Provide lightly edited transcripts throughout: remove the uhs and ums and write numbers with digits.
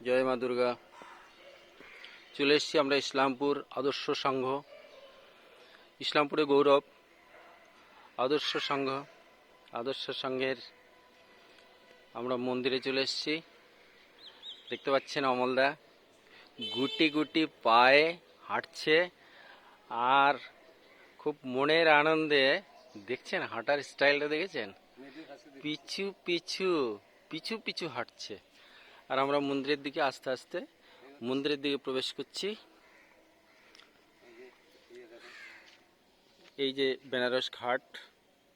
জয় মা দুর্গা। চলে এসেছি আমরা ইসলামপুর আদর্শ সংঘ, ইসলামপুরে গৌরব আদর্শ সংঘ। আদর্শ সংঘের আমরা মন্দিরে চলে এসেছি। দেখতে পাচ্ছেন অমলদা গুটি গুটি পায়ে হাঁটছে, আর খুব মনের আনন্দে দেখছেন হাঁটার স্টাইলটা দেখেছেন, পিছু পিছু পিছু পিছু হাঁটছে। আর আমরা মন্দিরের দিকে আস্তে আস্তে মন্দিরের দিকে প্রবেশ করছি। এই যে বেনারস ঘাট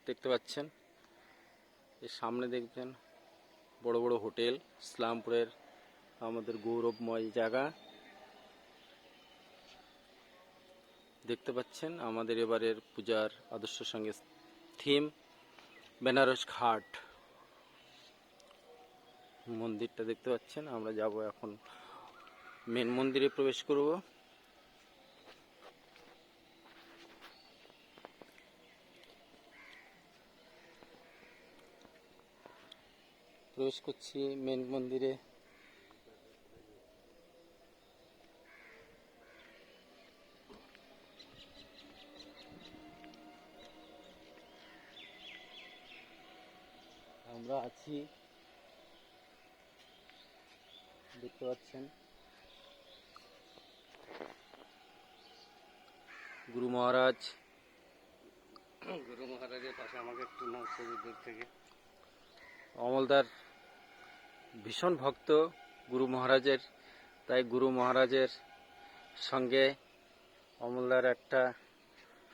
দেখতে পাচ্ছেন, এর সামনে দেখবেন বড় বড় হোটেল। ইসলামপুরের আমাদের গৌরবময় জায়গা দেখতে পাচ্ছেন। আমাদের এবারের পূজার আদর্শ সঙ্গে থিম বেনারস ঘাট। মন্দিরটা দেখতে পাচ্ছেন। আমরা যাব এখন মেন মন্দিরে প্রবেশ করব। প্রবেশ করছি মেন মন্দিরে। আমরা আছি, দেখতে পাচ্ছেন গুরু মহারাজের পাশে আমাকে একটু নাম ছবি দূর থেকে। অমলদার ভীষণ ভক্ত গুরু মহারাজের, তাই গুরু মহারাজের সঙ্গে অমলদার একটা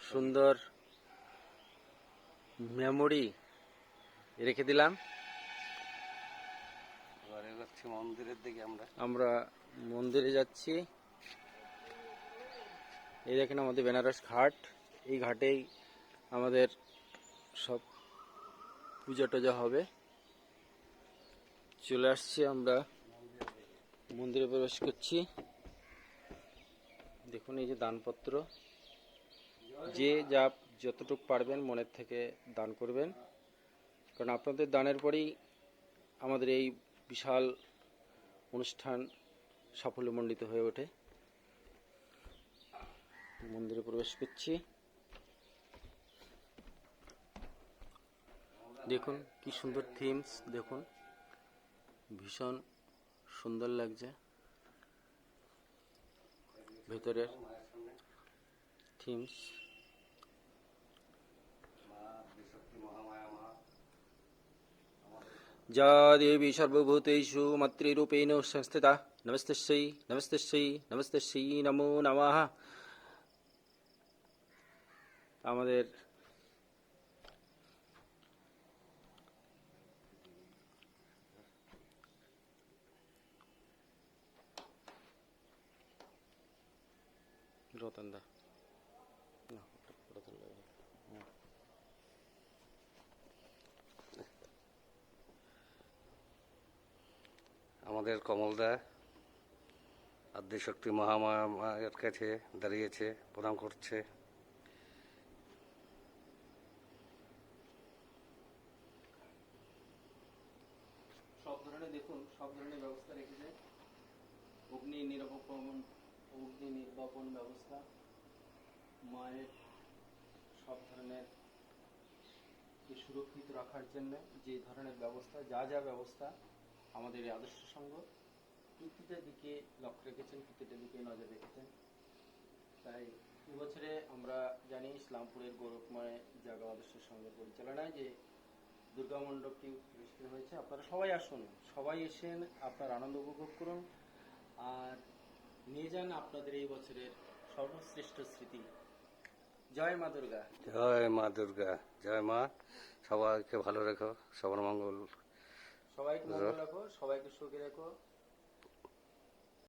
সুন্দর মেমোরি রেখে দিলাম। এবারে যাচ্ছি মন্দিরের দিকে। আমরা মন্দিরে যাচ্ছি। এই দেখেন আমাদের বেনারস ঘাট। এই ঘাটেই আমাদের সব পূজা টুজা হবে। চলে আসছি, আমরা মন্দিরে প্রবেশ করছি। দেখুন এই যে দানপত্র, যে যা যতটুকু পারবেন মনের থেকে দান করবেন, কারণ আপনাদের দানের পরেই আমাদের এই বিশাল অনুষ্ঠান সাফল্যমণ্ডিত হয়ে ওঠে। মন্দিরে প্রবেশ করছি। দেখুন কি সুন্দর থিমস, দেখুন ভীষণ সুন্দর লাগছে ভেতরের থিমস। যা দেবী সর্বভূতেষু মাতৃরূপেণ সংস্থিতা নমস্তস্যৈ নমস্তস্যৈ নমস্তস্যৈ নমো নমঃ। আমাদের রতনদা আমাদের কমলদা আদ্যশক্তি মহামায়ার কাছে দাঁড়িয়েছে, প্রণাম করছে। সব ধরনের দেখুন সব ধরনের ব্যবস্থা রেখেছে। অগ্নি নির্বাপন ব্যবস্থা, মায়ের সব ধরনের সুরক্ষিত রাখার জন্য যে ধরনের ব্যবস্থা, যা যা ব্যবস্থা আমাদের এই আদর্শ সংঘ প্রতিটা দিকে লক্ষ্য রেখেছেন, প্রতিটা দিকে নজর রেখেছেন। তাই এবছরে আমরা জানি ইসলামপুরের গৌরবময় জায়গা আদর্শ সংঘের পরিচালনায় যে দুর্গা মণ্ডপটি প্রতিষ্ঠিত হয়েছে। আপনারা সবাই আসুন, সবাই এসেন, আপনার আনন্দ উপভোগ করুন আর নিয়ে যান আপনাদের এই বছরের সর্বশ্রেষ্ঠ স্মৃতি। জয় মা দুর্গা। জয় মা দুর্গা, জয় মা। সবাইকে ভালো রেখো, সবার মঙ্গল। সবাইকে মঙ্গল রাখো, সবাইকে সুখে রাখো।